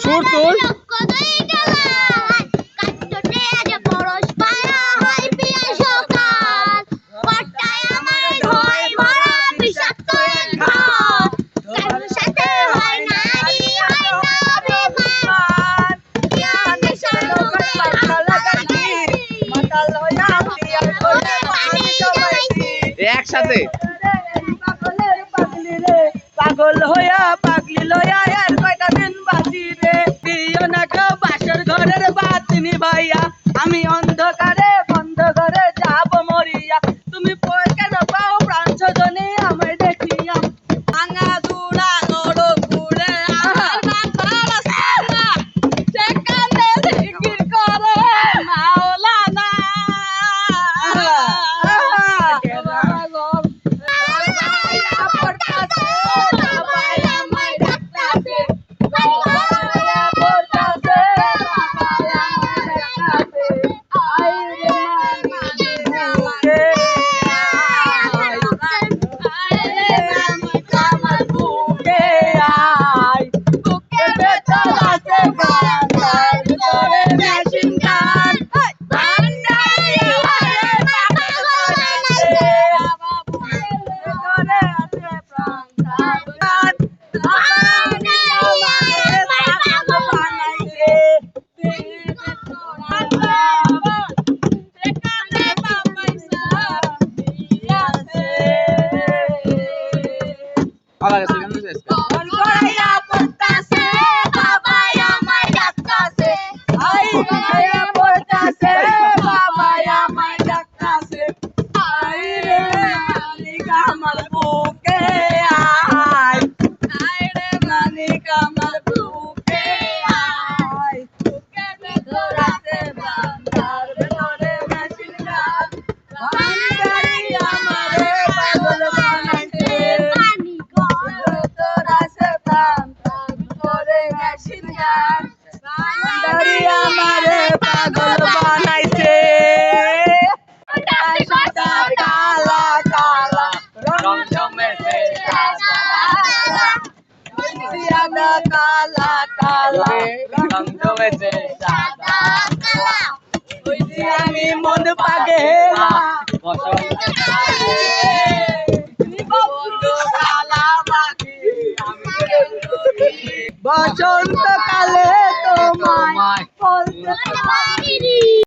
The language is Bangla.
সুর তুল একসাথে পাগল হইয়া পাগলি লইয়া আর কয়টা দিন বাঁচি রে দিও না গো বাসর ঘরের বাতিনি ভাইয়া আমি অন্ধকারে বন্ধ ঘরে যাব মরিয়া তুমি কেন পাও প্রাণ ছজনে আমায় দেখিয়া ভাঙা দুড়া নড়ো পুড়ে সেখানে জিকির করে মাওলানা আবার সেকেন্ড দিস পাগল বানাইছে কালা কালা রং জমেছে কালা কালা রং জমেছে আমি মন পাগেলা বসন্ত কালে তোমায়